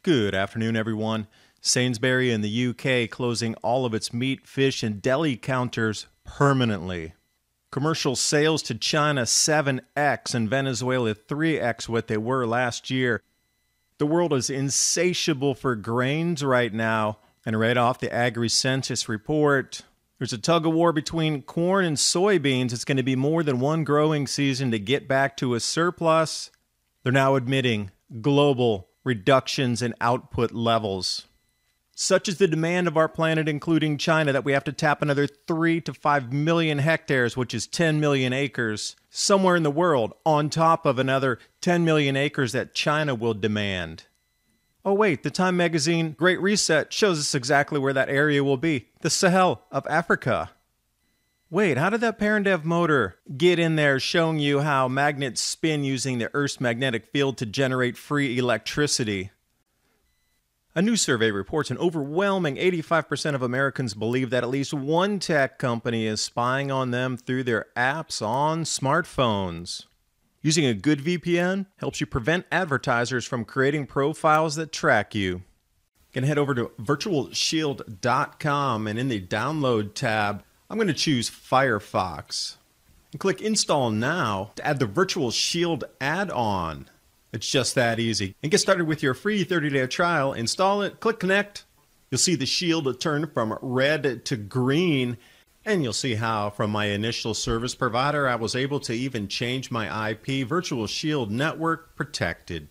Good afternoon, everyone. Sainsbury in the UK closing all of its meat, fish, and deli counters permanently. Commercial sales to China 7x and Venezuela 3x what they were last year. The world is insatiable for grains right now, and right off the Agri-Census report, there's a tug-of-war between corn and soybeans. It's going to be more than one growing season to get back to a surplus. They're now admitting global reductions in output levels. Such is the demand of our planet, including China, that we have to tap another 3 to 5 million hectares, which is 10 million acres, somewhere in the world, on top of another 10 million acres that China will demand. Oh wait, the Time magazine Great Reset shows us exactly where that area will be, the Sahel of Africa. Wait, how did that Parendev Motor get in there showing you how magnets spin using the Earth's magnetic field to generate free electricity? A new survey reports an overwhelming 85% of Americans believe that at least one tech company is spying on them through their apps on smartphones. Using a good VPN helps you prevent advertisers from creating profiles that track you. You can head over to virtualshield.com, and in the download tab, I'm going to choose Firefox and click Install Now to add the Virtual Shield add-on. It's just that easy. And get started with your free 30-day trial. Install it, click Connect. You'll see the shield turn from red to green, and you'll see how from my initial service provider I was able to even change my IP. Virtual Shield Network protected.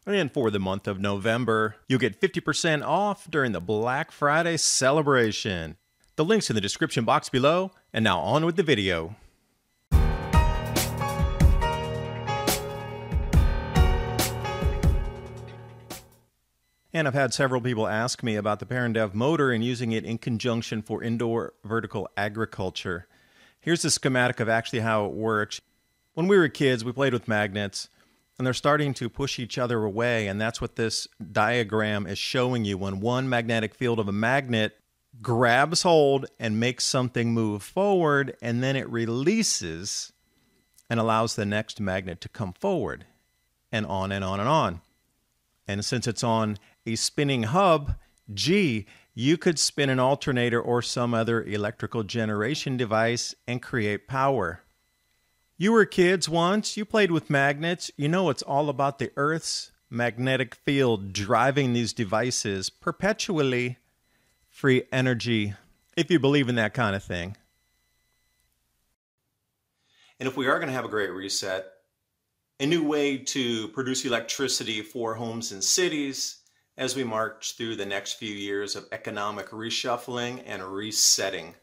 And for the month of November, you'll get 50% off during the Black Friday celebration. The link's in the description box below, and now on with the video. And I've had several people ask me about the Parendev Motor and using it in conjunction for indoor vertical agriculture. Here's the schematic of actually how it works. When we were kids, we played with magnets, and they're starting to push each other away, and that's what this diagram is showing you. When one magnetic field of a magnet grabs hold and makes something move forward, and then it releases and allows the next magnet to come forward, and on and on and on. And since it's on a spinning hub, G, you could spin an alternator or some other electrical generation device and create power. You were kids once, you played with magnets, you know it's all about the Earth's magnetic field driving these devices perpetually. Free energy, if you believe in that kind of thing. And if we are going to have a great reset, a new way to produce electricity for homes and cities as we march through the next few years of economic reshuffling and resetting.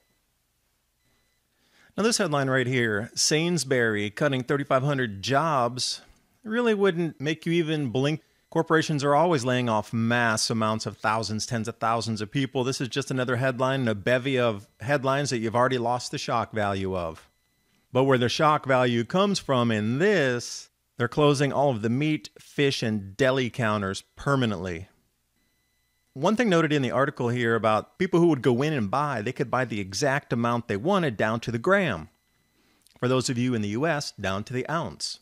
Now this headline right here, Sainsbury cutting 3,500 jobs, really wouldn't make you even blink. Corporations are always laying off mass amounts of thousands, tens of thousands of people. This is just another headline in a bevy of headlines that you've already lost the shock value of. But where the shock value comes from in this, they're closing all of the meat, fish, and deli counters permanently. One thing noted in the article here about people who would go in and buy, they could buy the exact amount they wanted down to the gram. For those of you in the U.S., down to the ounce.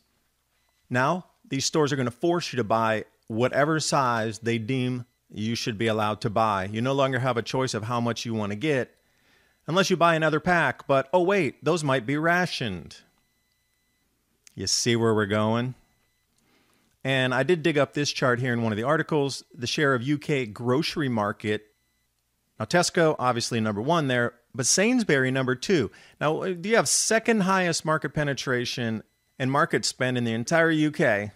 Now, these stores are going to force you to buy whatever size they deem you should be allowed to buy. You no longer have a choice of how much you want to get, unless you buy another pack, but oh wait, those might be rationed. You see where we're going? And I did dig up this chart here in one of the articles, the share of UK grocery market. Now Tesco, obviously number one there, but Sainsbury number two. Now, you have second highest market penetration and market spend in the entire UK,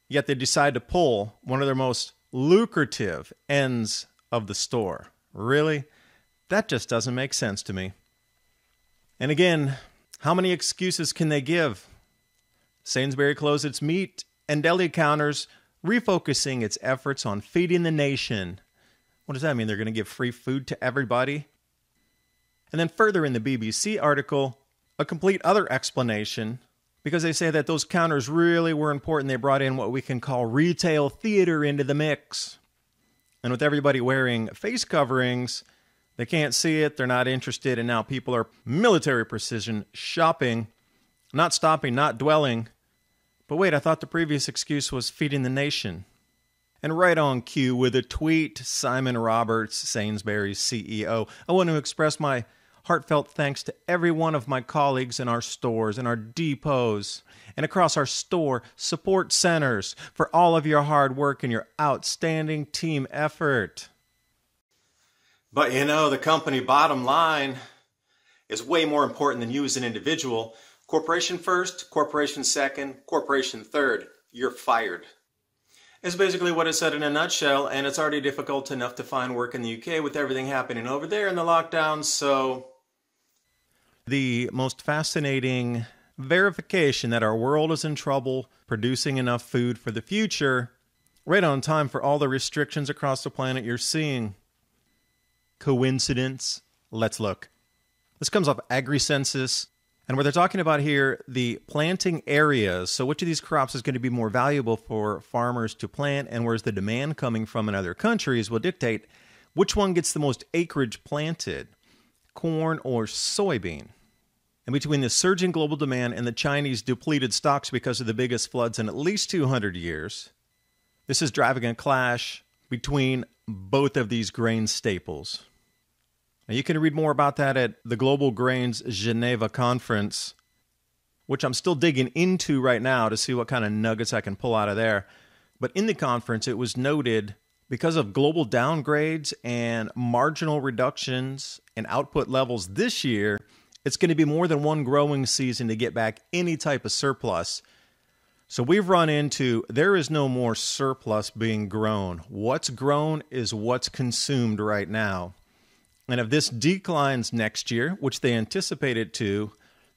yet they decide to pull one of their most lucrative ends of the store. Really? That just doesn't make sense to me. And again, how many excuses can they give? Sainsbury closed its meat and deli counters, refocusing its efforts on feeding the nation. What does that mean? They're going to give free food to everybody? And then further in the BBC article, a complete other explanation, because they say that those counters really were important. They brought in what we can call retail theater into the mix. And with everybody wearing face coverings, they can't see it, they're not interested, and now people are military precision shopping, not stopping, not dwelling. But wait, I thought the previous excuse was feeding the nation. And right on cue with a tweet, Simon Roberts, Sainsbury's CEO, I want to express my heartfelt thanks to every one of my colleagues in our stores, in our depots, and across our store support centers for all of your hard work and your outstanding team effort. But you know, the company bottom line is way more important than you as an individual. Corporation first, corporation second, corporation third. You're fired. It's basically what it said in a nutshell, and it's already difficult enough to find work in the UK with everything happening over there and the lockdowns, so the most fascinating verification that our world is in trouble producing enough food for the future, right on time for all the restrictions across the planet you're seeing. Coincidence? Let's look. This comes off AgriCensus, and what they're talking about here, the planting areas. So which of these crops is going to be more valuable for farmers to plant, and where's the demand coming from in other countries will dictate which one gets the most acreage planted, corn or soybean. And between the surging global demand and the Chinese depleted stocks because of the biggest floods in at least 200 years, this is driving a clash between both of these grain staples. Now, you can read more about that at the Global Grains Geneva conference, which I'm still digging into right now to see what kind of nuggets I can pull out of there. But in the conference, it was noted because of global downgrades and marginal reductions in output levels this year, it's going to be more than one growing season to get back any type of surplus. So we've run into, there is no more surplus being grown. What's grown is what's consumed right now. And if this declines next year, which they anticipate it to,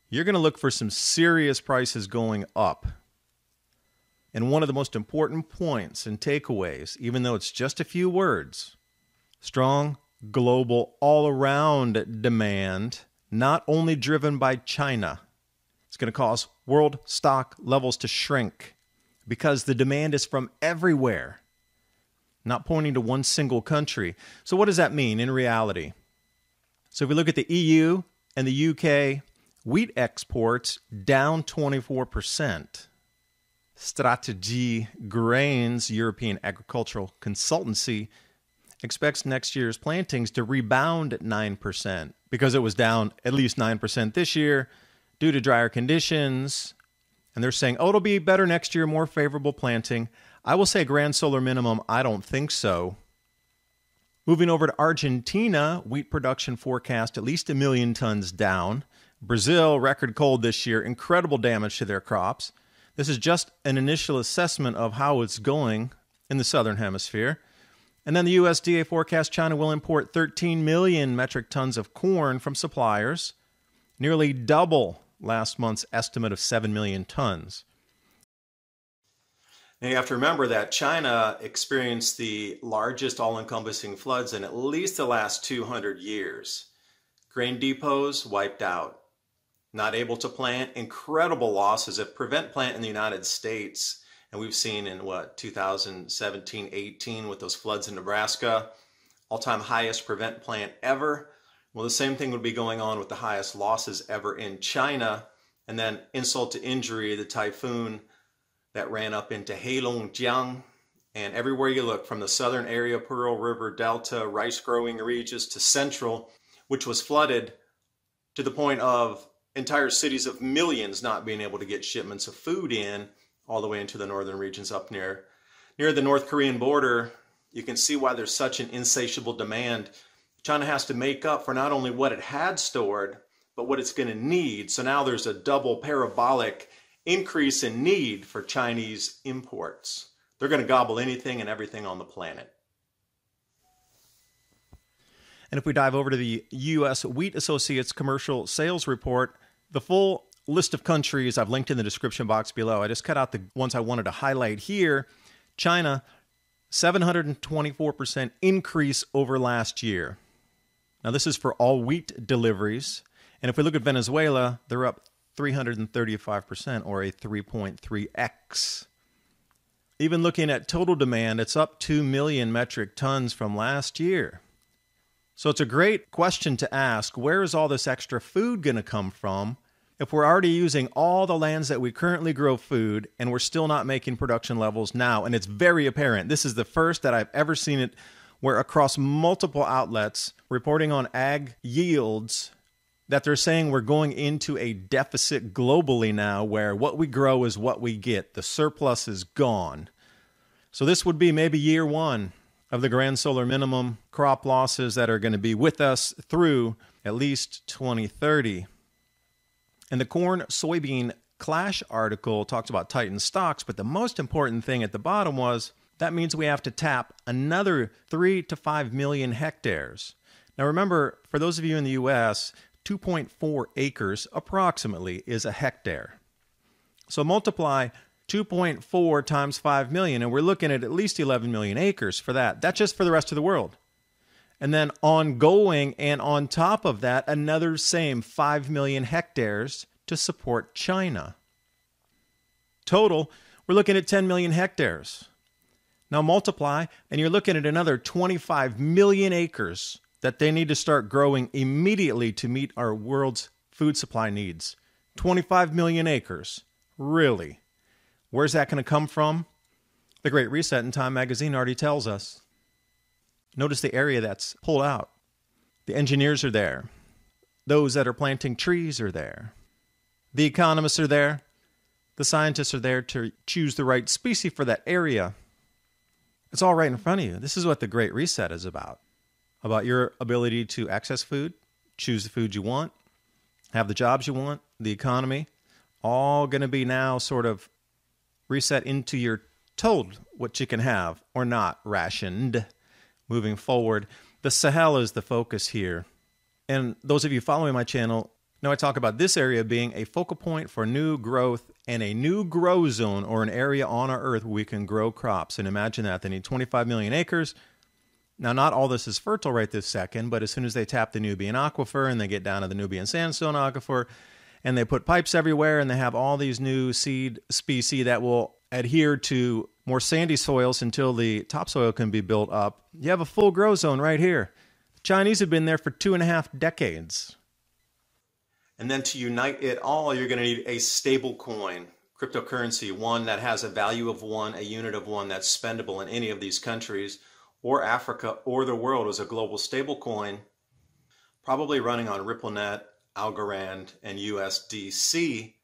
you're going to look for some serious prices going up. And one of the most important points and takeaways, even though it's just a few words, strong global all-around demand, not only driven by China. It's going to cause world stock levels to shrink because the demand is from everywhere, not pointing to one single country. So what does that mean in reality? So if we look at the EU and the UK, wheat exports down 24%. Strategy Grains, European Agricultural Consultancy, expects next year's plantings to rebound at 9% because it was down at least 9% this year due to drier conditions. And they're saying, oh, it'll be better next year, more favorable planting. I will say grand solar minimum, I don't think so. Moving over to Argentina, wheat production forecast at least 1 million tons down. Brazil, record cold this year, incredible damage to their crops. This is just an initial assessment of how it's going in the southern hemisphere. And then the USDA forecast China will import 13 million metric tons of corn from suppliers, nearly double last month's estimate of 7 million tons. Now you have to remember that China experienced the largest all-encompassing floods in at least the last 200 years. Grain depots wiped out. Not able to plant, incredible losses at Prevent Plant in the United States. And we've seen in 2017-18 with those floods in Nebraska, all-time highest Prevent Plant ever. Well, the same thing would be going on with the highest losses ever in China. And then insult to injury, the typhoon that ran up into Heirloom, and everywhere you look, from the southern area, Pearl River Delta, rice-growing regions to central, which was flooded to the point of entire cities of millions not being able to get shipments of food in, all the way into the northern regions up near the North Korean border. You can see why there's such an insatiable demand. China has to make up for not only what it had stored, but what it's going to need. So now there's a double parabolic increase in need for Chinese imports. They're going to gobble anything and everything on the planet. And if we dive over to the U.S. Wheat Associates Commercial Sales Report, the full list of countries I've linked in the description box below. I just cut out the ones I wanted to highlight here. China, 724% increase over last year. Now this is for all wheat deliveries. And if we look at Venezuela, they're up 335%, or a 3.3x. Even looking at total demand, it's up 2 million metric tons from last year. So it's a great question to ask, where is all this extra food going to come from if we're already using all the lands that we currently grow food and we're still not making production levels now, and it's very apparent. This is the first that I've ever seen it where across multiple outlets reporting on ag yields that they're saying we're going into a deficit globally now where what we grow is what we get. The surplus is gone. So this would be maybe year one of the grand solar minimum crop losses that are going to be with us through at least 2030. And the corn soybean clash article talks about tightened stocks, but the most important thing at the bottom was that means we have to tap another 3 to 5 million hectares. Now remember, for those of you in the U.S., 2.4 acres approximately is a hectare. So multiply 2.4 times 5 million, and we're looking at least 11 million acres for that. That's just for the rest of the world. And then ongoing and on top of that, another same 5 million hectares to support China. Total, we're looking at 10 million hectares. Now multiply, and you're looking at another 25 million acres that they need to start growing immediately to meet our world's food supply needs. 25 million acres. Really? Where's that going to come from? The Great Reset in Time magazine already tells us. Notice the area that's pulled out. The engineers are there. Those that are planting trees are there. The economists are there. The scientists are there to choose the right species for that area. It's all right in front of you. This is what the Great Reset is about your ability to access food, choose the food you want, have the jobs you want, the economy, all going to be now sort of reset into your told what you can have or not, rationed. Moving forward, the Sahel is the focus here. And those of you following my channel know I talk about this area being a focal point for new growth and a new grow zone or an area on our earth where we can grow crops. And imagine that. They need 25 million acres. Now, not all this is fertile right this second, but as soon as they tap the Nubian aquifer and they get down to the Nubian sandstone aquifer and they put pipes everywhere and they have all these new seed species that will adhere to more sandy soils until the topsoil can be built up, you have a full grow zone right here. The Chinese have been there for 2.5 decades. And then to unite it all, you're going to need a stable coin, cryptocurrency, one that has a value of one, a unit of one that's spendable in any of these countries, or Africa, or the world as a global stable coin, probably running on RippleNet, Algorand, and USDC,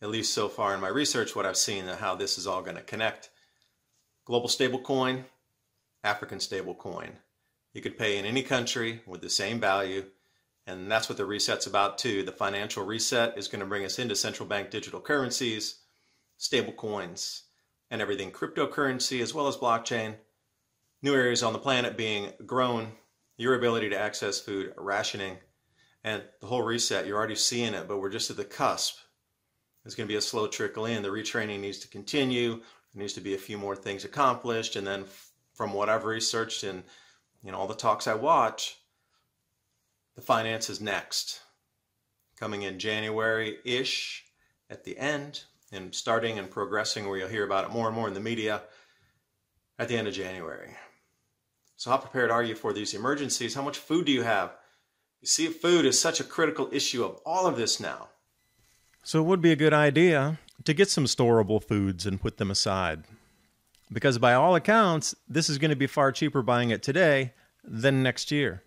at least so far in my research, what I've seen and how this is all going to connect. Global stable coin, African stable coin. You could pay in any country with the same value, and that's what the reset's about too. The financial reset is going to bring us into central bank digital currencies, stable coins, and everything cryptocurrency as well as blockchain. New areas on the planet being grown, your ability to access food, rationing, and the whole reset. You're already seeing it, but we're just at the cusp. There's going to be a slow trickle in. The retraining needs to continue. There needs to be a few more things accomplished. And then from what I've researched and all the talks I watch, the finance is next. Coming in January-ish at the end and starting and progressing where you'll hear about it more and more in the media at the end of January. So how prepared are you for these emergencies? How much food do you have? You see, food is such a critical issue of all of this now. So it would be a good idea to get some storable foods and put them aside. Because by all accounts, this is going to be far cheaper buying it today than next year.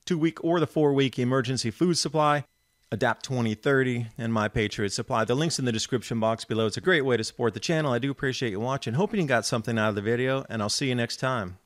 2-week or the 4-week emergency food supply, Adapt 2030, and my Patriot supply. The link's in the description box below. It's a great way to support the channel. I do appreciate you watching. Hoping you got something out of the video, and I'll see you next time.